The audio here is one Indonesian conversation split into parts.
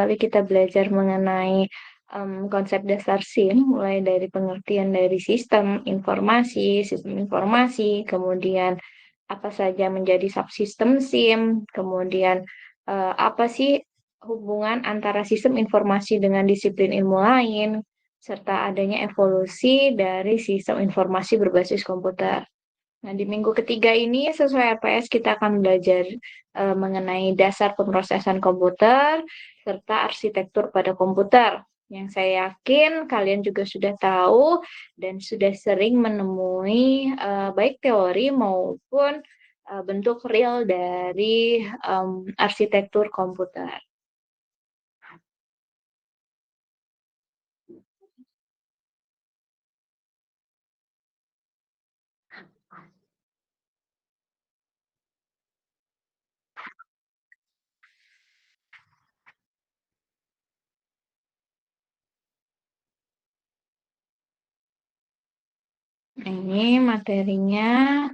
lalu kita belajar mengenai konsep dasar SIM, mulai dari pengertian dari sistem informasi, kemudian apa saja menjadi subsistem SIM, kemudian apa sih hubungan antara sistem informasi dengan disiplin ilmu lain, serta adanya evolusi dari sistem informasi berbasis komputer. Nah, di minggu ketiga ini sesuai RPS kita akan belajar mengenai dasar pemrosesan komputer serta arsitektur pada komputer. Yang saya yakin kalian juga sudah tahu dan sudah sering menemui baik teori maupun bentuk real dari arsitektur komputer. Nah, ini materinya.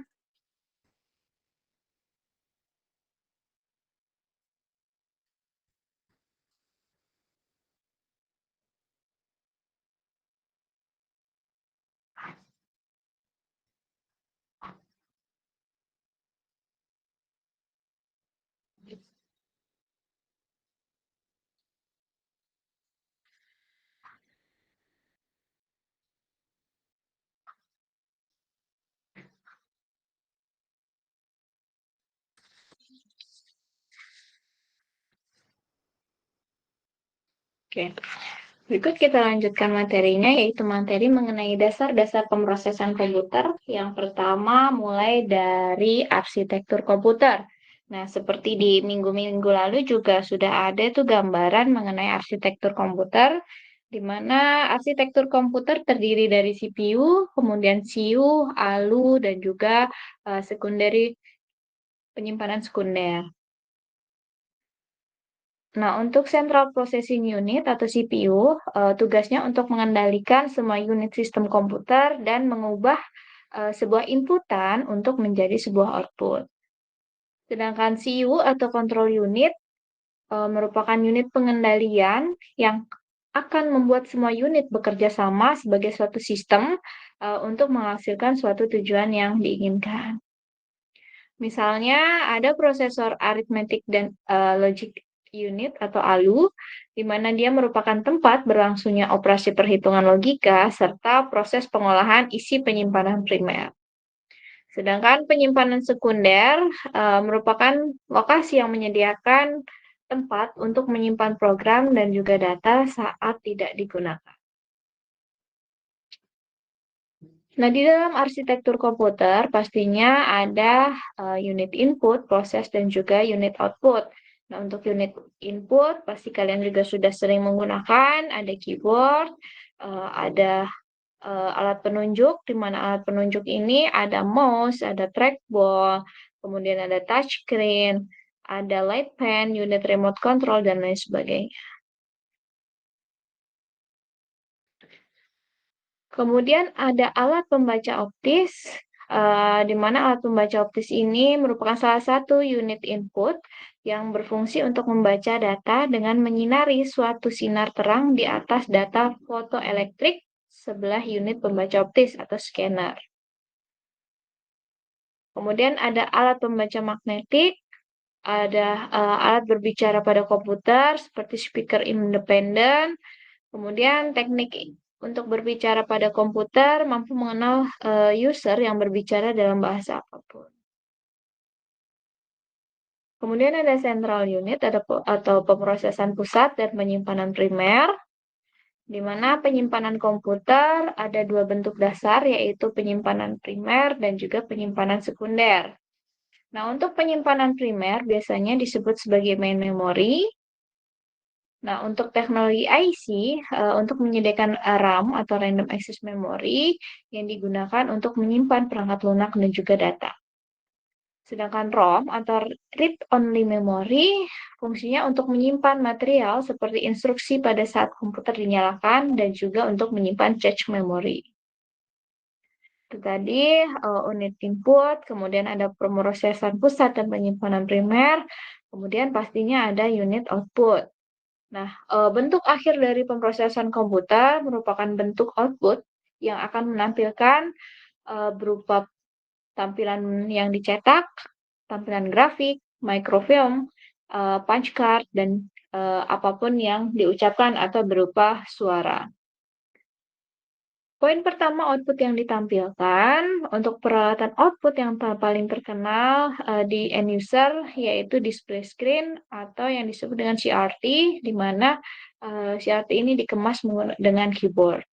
Oke. Berikut kita lanjutkan materinya, yaitu materi mengenai dasar-dasar pemrosesan komputer. Yang pertama, mulai dari arsitektur komputer. Nah, seperti di minggu-minggu lalu juga sudah ada tuh gambaran mengenai arsitektur komputer, di mana arsitektur komputer terdiri dari CPU, kemudian CU, ALU, dan juga penyimpanan sekunder. Nah, untuk Central Processing Unit atau CPU, tugasnya untuk mengendalikan semua unit sistem komputer dan mengubah sebuah inputan untuk menjadi sebuah output. Sedangkan CU atau Control Unit merupakan unit pengendalian yang akan membuat semua unit bekerja sama sebagai suatu sistem untuk menghasilkan suatu tujuan yang diinginkan. Misalnya ada prosesor arithmetic dan logic unit atau ALU, di mana dia merupakan tempat berlangsungnya operasi perhitungan logika serta proses pengolahan isi penyimpanan primer. Sedangkan penyimpanan sekunder merupakan lokasi yang menyediakan tempat untuk menyimpan program dan juga data saat tidak digunakan. Nah, di dalam arsitektur komputer pastinya ada unit input, proses, dan juga unit output. Nah, untuk unit input pasti kalian juga sudah sering menggunakan, ada keyboard, ada alat penunjuk, di mana alat penunjuk ini ada mouse, ada trackball, kemudian ada touchscreen, ada light pen, unit remote control, dan lain sebagainya. Kemudian ada alat pembaca optis, di mana alat pembaca optis ini merupakan salah satu unit input yang berfungsi untuk membaca data dengan menyinari suatu sinar terang di atas data fotoelektrik sebelah unit pembaca optis atau scanner. Kemudian ada alat pembaca magnetik, ada alat berbicara pada komputer seperti speaker independen. Kemudian teknik untuk berbicara pada komputer mampu mengenal user yang berbicara dalam bahasa apapun. Kemudian ada central unit atau pemrosesan pusat dan penyimpanan primer, di mana penyimpanan komputer ada dua bentuk dasar, yaitu penyimpanan primer dan juga penyimpanan sekunder. Nah, untuk penyimpanan primer biasanya disebut sebagai main memory. Nah, untuk teknologi IC, untuk menyediakan RAM atau Random Access Memory yang digunakan untuk menyimpan perangkat lunak dan juga data. Sedangkan ROM atau Read Only Memory fungsinya untuk menyimpan material seperti instruksi pada saat komputer dinyalakan dan juga untuk menyimpan cache memory. Itu tadi unit input, kemudian ada pemrosesan pusat dan penyimpanan primer, kemudian pastinya ada unit output. Nah, bentuk akhir dari pemrosesan komputer merupakan bentuk output yang akan menampilkan, berupa tampilan yang dicetak, tampilan grafik, microfilm, punch card, dan, apa yang diucapkan atau berupa suara. Poin pertama output yang ditampilkan, untuk peralatan output yang paling terkenal, di end user yaitu display screen atau yang disebut dengan CRT, di mana, CRT ini dikemas dengan keyboard.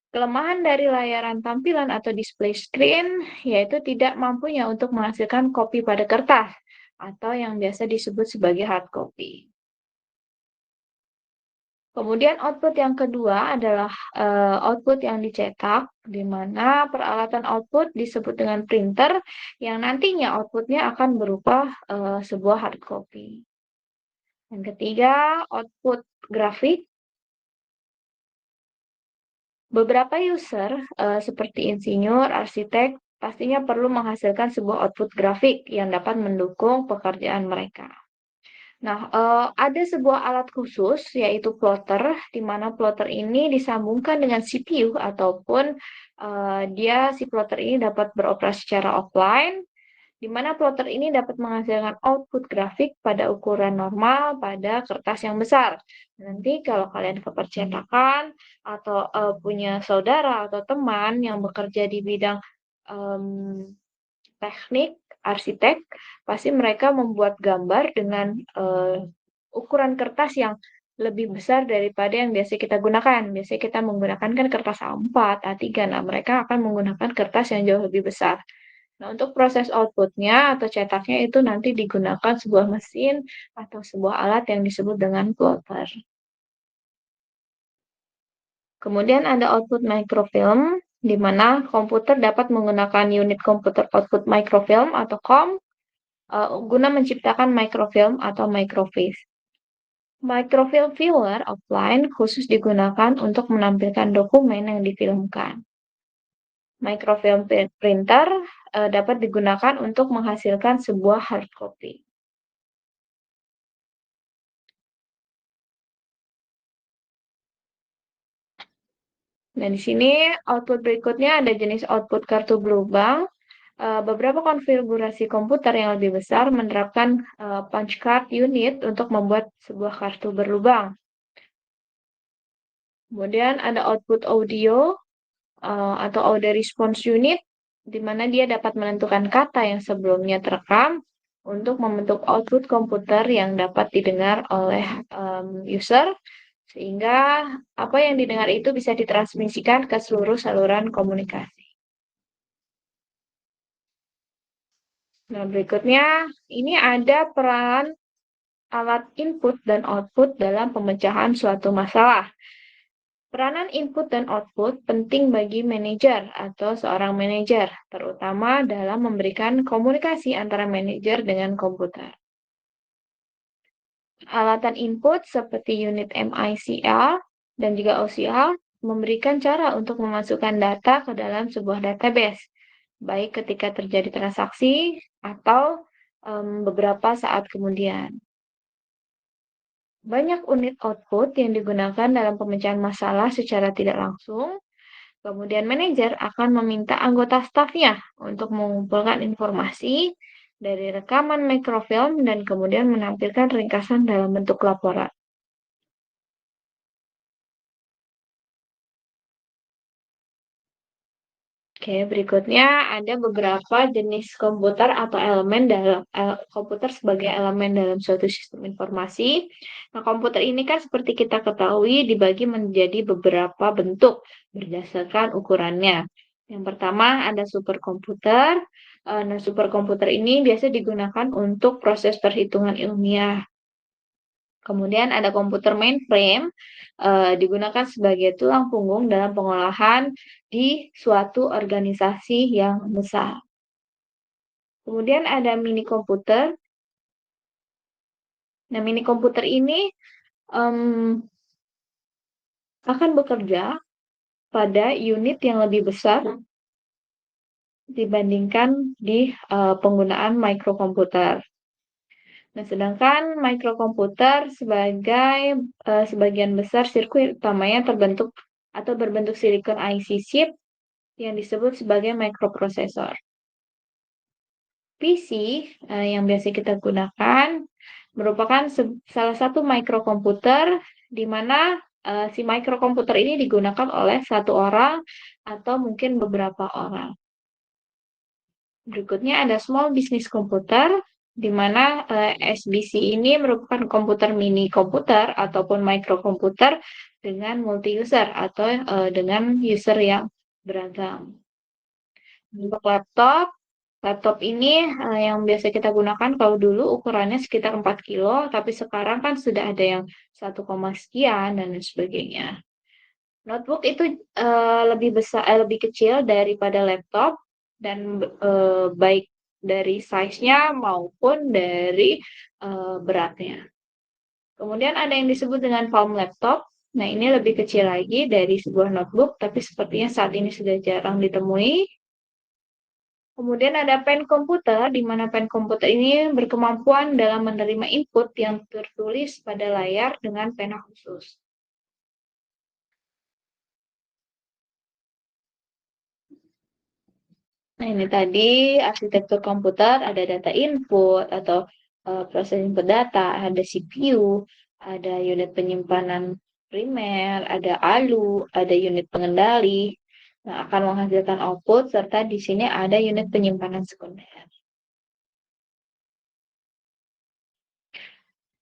Kelemahan dari layaran tampilan atau display screen yaitu tidak mampunya untuk menghasilkan kopi pada kertas atau yang biasa disebut sebagai hard copy. Kemudian output yang kedua adalah, output yang dicetak, di mana peralatan output disebut dengan printer yang nantinya outputnya akan berupa, sebuah hard copy. Yang ketiga, output grafik. Beberapa user, seperti insinyur, arsitek, pastinya perlu menghasilkan sebuah output grafik yang dapat mendukung pekerjaan mereka. Nah, ada sebuah alat khusus yaitu plotter, di mana plotter ini disambungkan dengan CPU ataupun, si plotter ini dapat beroperasi secara offline, di mana plotter ini dapat menghasilkan output grafik pada ukuran normal pada kertas yang besar. Nanti kalau kalian ke percetakan atau, punya saudara atau teman yang bekerja di bidang, mmm, teknik, arsitek, pasti mereka membuat gambar dengan, ukuran kertas yang lebih besar daripada yang biasa kita gunakan. Biasanya kita menggunakan kan kertas A4, A3, nah mereka akan menggunakan kertas yang jauh lebih besar. Nah, untuk proses output-nya atau cetaknya itu nanti digunakan sebuah mesin atau sebuah alat yang disebut dengan plotter. Kemudian ada output microfilm, di mana komputer dapat menggunakan unit komputer output microfilm atau COM, guna menciptakan microfilm atau microfiche. Microfilm viewer offline khusus digunakan untuk menampilkan dokumen yang difilmkan. Microfilm printer dapat digunakan untuk menghasilkan sebuah hard copy. Nah, di sini output berikutnya ada jenis output kartu berlubang. Beberapa konfigurasi komputer yang lebih besar menerapkan punch card unit untuk membuat sebuah kartu berlubang. Kemudian ada output audio atau audio response unit, di mana dia dapat menentukan kata yang sebelumnya terekam untuk membentuk output komputer yang dapat didengar oleh user, sehingga apa yang didengar itu bisa ditransmisikan ke seluruh saluran komunikasi. Nah, berikutnya ini ada peran alat input dan output dalam pemecahan suatu masalah. Peranan input dan output penting bagi manajer atau seorang manajer, terutama dalam memberikan komunikasi antara manajer dengan komputer. Alatan input seperti unit MICL dan juga OCL memberikan cara untuk memasukkan data ke dalam sebuah database, baik ketika terjadi transaksi atau beberapa saat kemudian. Banyak unit output yang digunakan dalam pemecahan masalah secara tidak langsung. Kemudian manajer akan meminta anggota stafnya untuk mengumpulkan informasi dari rekaman mikrofilm dan kemudian menampilkan ringkasan dalam bentuk laporan. Oke, berikutnya ada beberapa jenis komputer atau elemen dalam komputer sebagai elemen dalam suatu sistem informasi. Nah, komputer ini kan seperti kita ketahui dibagi menjadi beberapa bentuk berdasarkan ukurannya. Yang pertama ada superkomputer. Nah, superkomputer ini biasa digunakan untuk proses perhitungan ilmiah. Kemudian ada komputer mainframe, digunakan sebagai tulang punggung dalam pengolahan di suatu organisasi yang besar. Kemudian ada mini komputer. Nah, mini komputer ini akan bekerja pada unit yang lebih besar dibandingkan di penggunaan mikrokomputer. Nah, sedangkan microkomputer sebagian besar sirkuit utamanya terbentuk atau berbentuk silicon IC chip yang disebut sebagai microprocessor. PC yang biasa kita gunakan merupakan salah satu microkomputer di mana si microkomputer ini digunakan oleh satu orang atau mungkin beberapa orang. Berikutnya ada small business computer, di mana SBC ini merupakan komputer mini komputer ataupun microkomputer dengan multi user atau dengan user yang beragam. Untuk laptop ini yang biasa kita gunakan kalau dulu ukurannya sekitar 4 kilo, tapi sekarang kan sudah ada yang 1, sekian dan lain sebagainya. Notebook itu lebih kecil daripada laptop dan baik dari size-nya maupun dari beratnya. Kemudian ada yang disebut dengan palm laptop. Nah, ini lebih kecil lagi dari sebuah notebook, tapi sepertinya saat ini sudah jarang ditemui. Kemudian ada pen komputer, di mana pen komputer ini berkemampuan dalam menerima input yang tertulis pada layar dengan pena khusus. Nah, ini tadi arsitektur komputer, ada data input atau proses input data, ada CPU, ada unit penyimpanan primer, ada ALU, ada unit pengendali. Nah, akan menghasilkan output serta di sini ada unit penyimpanan sekunder.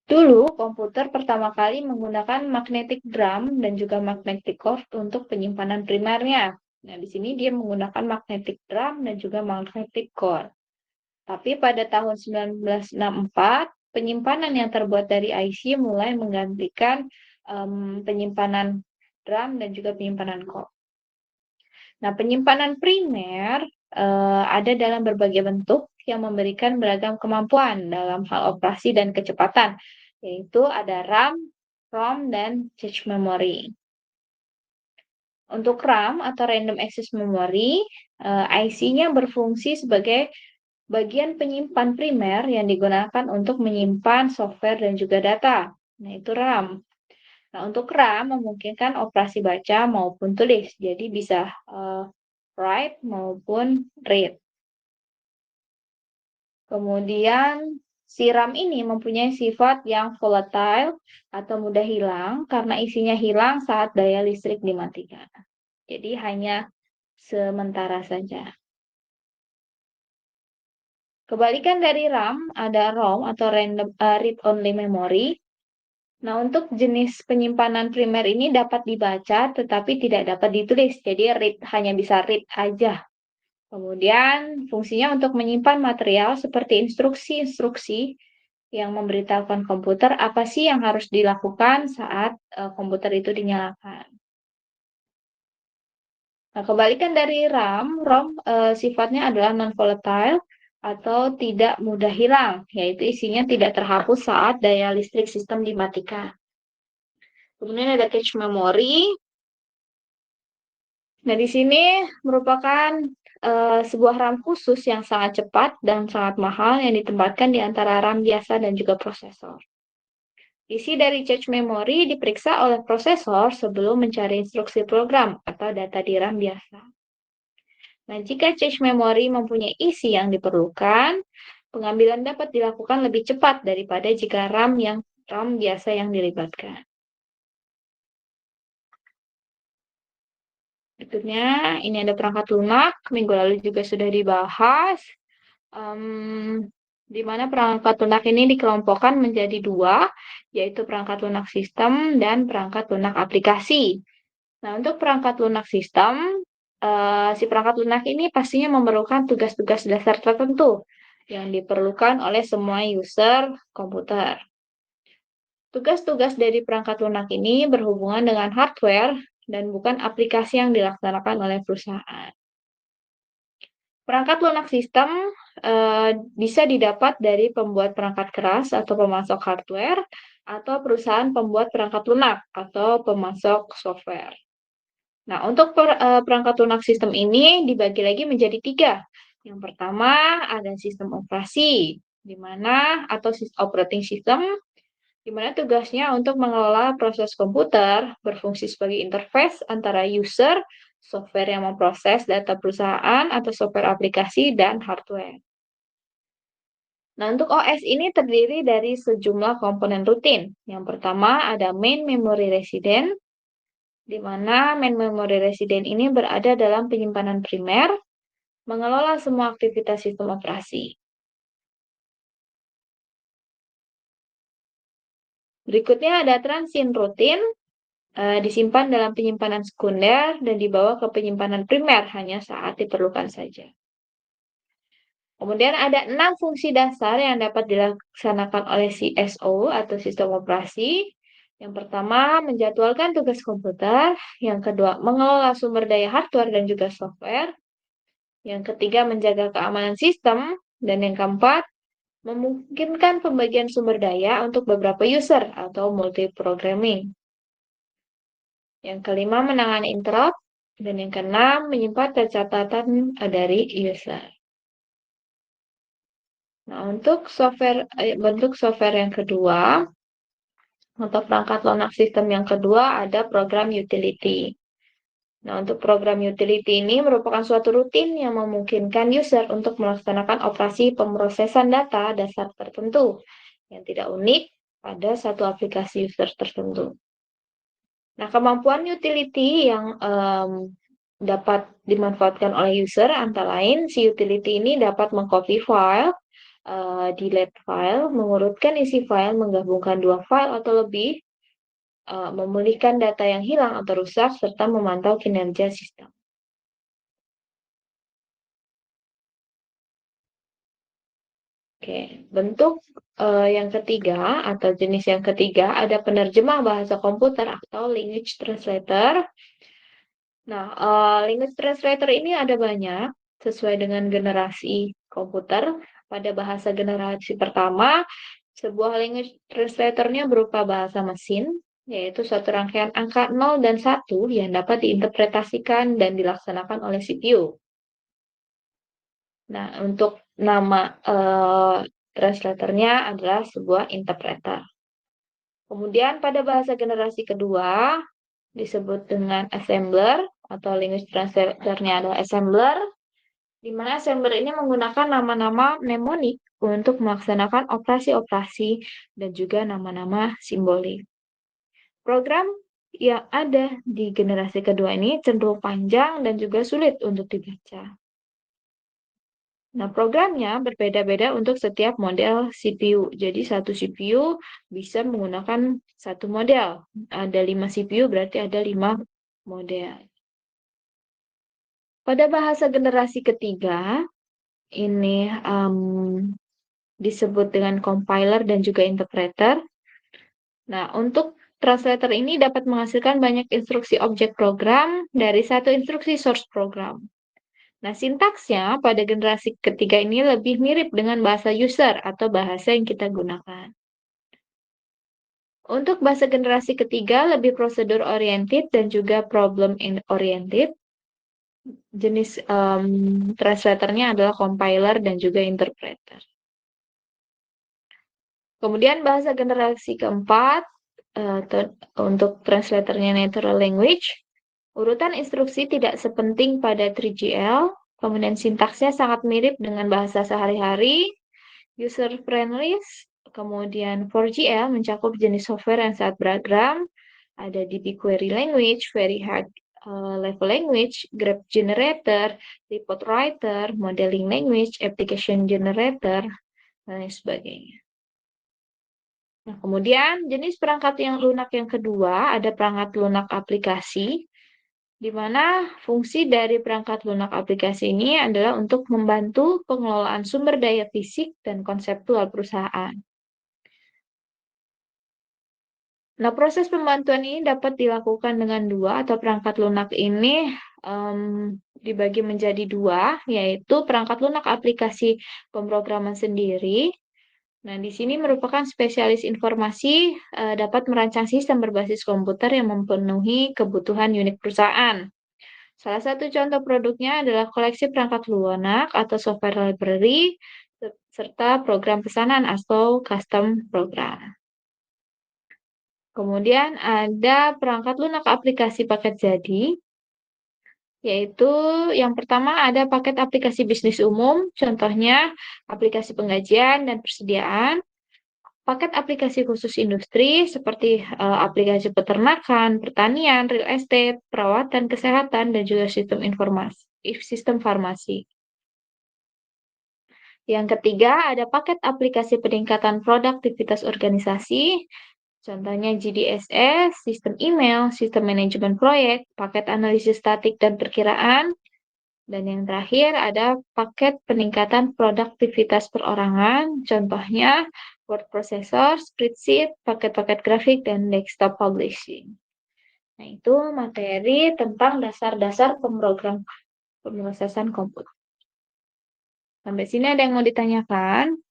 Dulu, komputer pertama kali menggunakan magnetic drum dan juga magnetic cord untuk penyimpanan primernya. Nah, di sini dia menggunakan magnetic drum dan juga magnetic cord. Tapi pada tahun 1964, penyimpanan yang terbuat dari IC mulai menggantikan penyimpanan drum dan juga penyimpanan cord. Nah, penyimpanan primer ada dalam berbagai bentuk yang memberikan beragam kemampuan dalam hal operasi dan kecepatan, yaitu ada RAM, ROM, dan cache memory. Untuk RAM atau Random Access Memory, IC-nya berfungsi sebagai bagian penyimpan primer yang digunakan untuk menyimpan software dan juga data. Nah, itu RAM. Nah, untuk RAM memungkinkan operasi baca maupun tulis, jadi bisa write maupun read. Kemudian si RAM ini mempunyai sifat yang volatile atau mudah hilang karena isinya hilang saat daya listrik dimatikan. Jadi hanya sementara saja. Kebalikan dari RAM, ada ROM atau Random Read Only Memory. Nah, untuk jenis penyimpanan primer ini dapat dibaca tetapi tidak dapat ditulis. Jadi hanya bisa read aja. Kemudian fungsinya untuk menyimpan material seperti instruksi-instruksi yang memberitahukan komputer apa sih yang harus dilakukan saat komputer itu dinyalakan. Nah, kebalikan dari ROM sifatnya adalah non-volatile atau tidak mudah hilang, yaitu isinya tidak terhapus saat daya listrik sistem dimatikan. Kemudian ada cache memory. Nah, di sini merupakan sebuah RAM khusus yang sangat cepat dan sangat mahal yang ditempatkan di antara RAM biasa dan juga prosesor. Isi dari cache memory diperiksa oleh prosesor sebelum mencari instruksi program atau data di RAM biasa. Nah, jika cache memory mempunyai isi yang diperlukan, pengambilan dapat dilakukan lebih cepat daripada jika RAM biasa yang dilibatkan. Berikutnya, ini ada perangkat lunak. Minggu lalu juga sudah dibahas. Di mana perangkat lunak ini dikelompokkan menjadi dua, yaitu perangkat lunak sistem dan perangkat lunak aplikasi. Nah, untuk perangkat lunak sistem, si perangkat lunak ini pastinya memerlukan tugas-tugas dasar tertentu yang diperlukan oleh semua user komputer. Tugas-tugas dari perangkat lunak ini berhubungan dengan hardware dan bukan aplikasi yang dilaksanakan oleh perusahaan. Perangkat lunak sistem bisa didapat dari pembuat perangkat keras atau pemasok hardware atau perusahaan pembuat perangkat lunak atau pemasok software. Nah, untuk perangkat lunak sistem ini dibagi lagi menjadi tiga. Yang pertama ada sistem operasi. di mana atau operating system, di mana tugasnya untuk mengelola proses komputer, berfungsi sebagai interface antara user, software yang memproses data perusahaan atau software aplikasi, dan hardware. Nah, untuk OS ini terdiri dari sejumlah komponen rutin. Yang pertama ada main memory resident, di mana main memory resident ini berada dalam penyimpanan primer, mengelola semua aktivitas sistem operasi. Berikutnya ada transient rutin, disimpan dalam penyimpanan sekunder dan dibawa ke penyimpanan primer hanya saat diperlukan saja. Kemudian ada 6 fungsi dasar yang dapat dilaksanakan oleh CSO atau sistem operasi. Yang pertama, menjadwalkan tugas komputer. Yang kedua, mengelola sumber daya hardware dan juga software. Yang ketiga, menjaga keamanan sistem. Dan yang keempat, memungkinkan pembagian sumber daya untuk beberapa user atau multi-programming. Yang kelima, menangani interrupt. Dan yang keenam, menyimpan catatan dari user. Nah, untuk bentuk software yang kedua, untuk perangkat lunak sistem yang kedua ada program utility. Nah, untuk program utility ini merupakan suatu rutin yang memungkinkan user untuk melaksanakan operasi pemrosesan data dasar tertentu yang tidak unik pada satu aplikasi user tertentu. Nah, kemampuan utility yang dapat dimanfaatkan oleh user antara lain si utility ini dapat mengcopy file, delete file, mengurutkan isi file, menggabungkan dua file atau lebih, memulihkan data yang hilang atau rusak, serta memantau kinerja sistem. Oke, bentuk yang ketiga atau jenis yang ketiga ada penerjemah bahasa komputer atau language translator. Nah, language translator ini ada banyak sesuai dengan generasi komputer. Pada bahasa generasi pertama, sebuah language translatornya berupa bahasa mesin, yaitu suatu rangkaian angka 0 dan 1 yang dapat diinterpretasikan dan dilaksanakan oleh CPU. Nah, untuk nama translatornya adalah sebuah interpreter. Kemudian pada bahasa generasi kedua disebut dengan assembler atau language translatornya adalah assembler, di mana assembler ini menggunakan nama-nama mnemonik untuk melaksanakan operasi-operasi dan juga nama-nama simbolik. Program yang ada di generasi kedua ini cenderung panjang dan juga sulit untuk dibaca. Nah, programnya berbeda-beda untuk setiap model CPU. Jadi, satu CPU bisa menggunakan satu model. Ada 5 CPU, berarti ada 5 model. Pada bahasa generasi ketiga, ini disebut dengan compiler dan juga interpreter. Nah, untuk translator ini dapat menghasilkan banyak instruksi objek program dari satu instruksi source program. Nah, sintaksnya pada generasi ketiga ini lebih mirip dengan bahasa user atau bahasa yang kita gunakan. Untuk bahasa generasi ketiga lebih prosedur oriented dan juga problem oriented. Jenis translatornya adalah compiler dan juga interpreter. Kemudian bahasa generasi keempat, untuk translatornya natural language, urutan instruksi tidak sepenting pada 3GL, kemudian sintaksnya sangat mirip dengan bahasa sehari-hari, user friendly, kemudian 4GL mencakup jenis software yang sangat beragam, ada DB query language, very high level language, graph generator, report writer, modeling language, application generator, dan lain sebagainya. Nah, kemudian jenis perangkat yang lunak yang kedua ada perangkat lunak aplikasi, di mana fungsi dari perangkat lunak aplikasi ini adalah untuk membantu pengelolaan sumber daya fisik dan konseptual perusahaan. Nah, proses pembantuan ini dapat dilakukan dengan dua atau perangkat lunak ini dibagi menjadi dua, yaitu perangkat lunak aplikasi pemrograman sendiri. Nah, di sini merupakan spesialis informasi dapat merancang sistem berbasis komputer yang memenuhi kebutuhan unit perusahaan. Salah satu contoh produknya adalah koleksi perangkat lunak atau software library serta program pesanan atau custom program. Kemudian ada perangkat lunak aplikasi paket jadi, yaitu yang pertama ada paket aplikasi bisnis umum, contohnya aplikasi penggajian dan persediaan, paket aplikasi khusus industri seperti aplikasi peternakan, pertanian, real estate, perawatan kesehatan, dan juga sistem informasi, sistem farmasi. Yang ketiga, ada paket aplikasi peningkatan produktivitas organisasi, contohnya GDSS, sistem email, sistem manajemen proyek, paket analisis statik dan perkiraan, dan yang terakhir ada paket peningkatan produktivitas perorangan, contohnya word processor, spreadsheet, paket-paket grafik, dan desktop publishing. Nah, itu materi tentang dasar-dasar pemrosesan komputer. Sampai sini ada yang mau ditanyakan?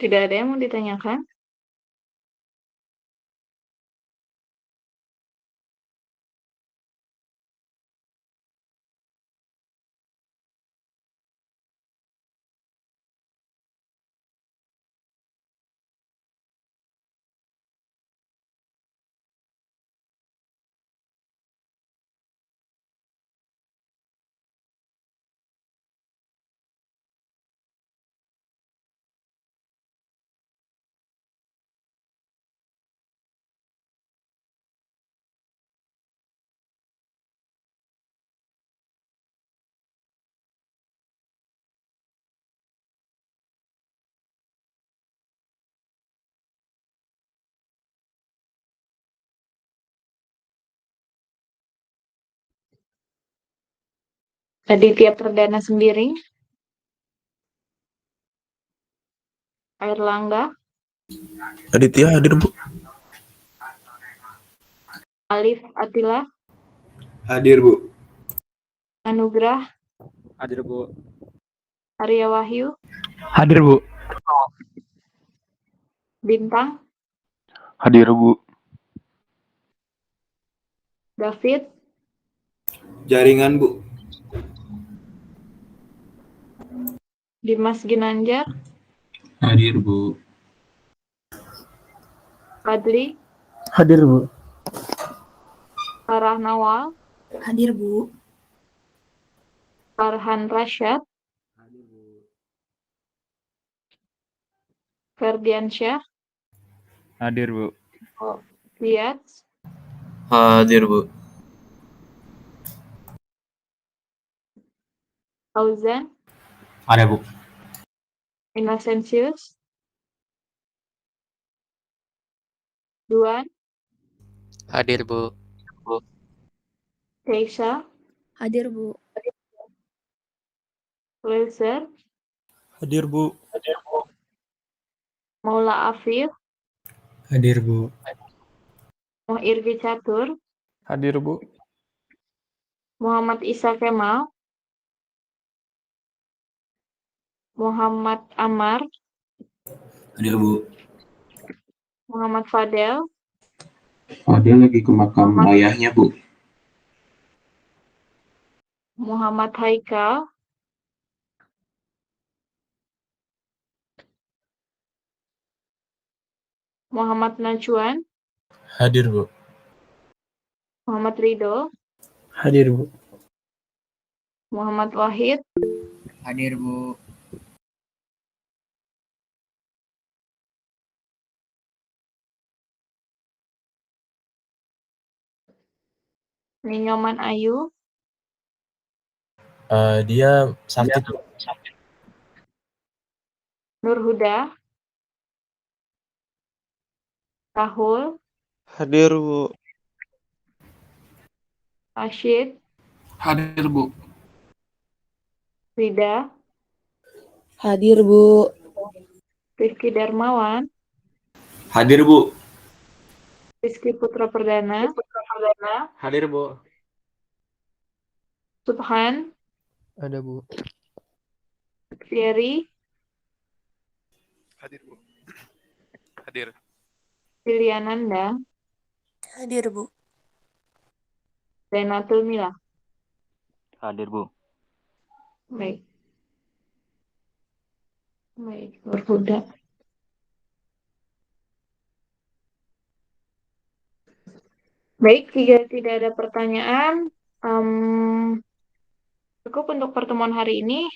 Tidak ada yang mau ditanyakan? Aditya Perdana Sembiring, Airlangga, Aditya hadir, Bu. Alif Atila, Hadir, Bu. Anugrah, Hadir, Bu. Arya Wahyu, Hadir, Bu. Bintang, Hadir, Bu. David, Jaringan, Bu. Dimas Ginanjar, Hadir, Bu. Fadli, Hadir, Bu. Farah Nawal, Hadir, Bu. Farhan Rashad, Ferdiansyah, Hadir, Bu. Liat, Hadir, Bu. Fauzan, Ada, Bu. Innocentius, Duan, Hadir, Bu. Keisha, Hadir, Bu. Lezer, Hadir, Bu. Maula Afif, Hadir, Bu. Muhirgi Catur, Hadir, Bu. Muhammad Isa Kemal, Muhammad Amar, Hadir, Bu. Muhammad Fadel, Dia lagi ke makam ayahnya, Bu. Muhammad Haikal, Muhammad Najwan, Hadir, Bu. Muhammad Ridho, Hadir, Bu. Muhammad Wahid, Hadir, Bu. Ninyoman Ayu, Dia sakit, Bu. Nur Huda, Rahul, Hadir, Bu. Rashid, Hadir, Bu. Rida, Hadir, Bu. Rizky Darmawan, Hadir, Bu. Rizky Putra Perdana, Hadir, Bu. Subhan, Ada, Bu. Fieri, Hadir, Bu. Hadir. Piliananda, Hadir, Bu. Zainatul Mila. Hadir, Bu. Baik. Baik, Nur Huda. Baik, jika tidak ada pertanyaan, cukup untuk pertemuan hari ini.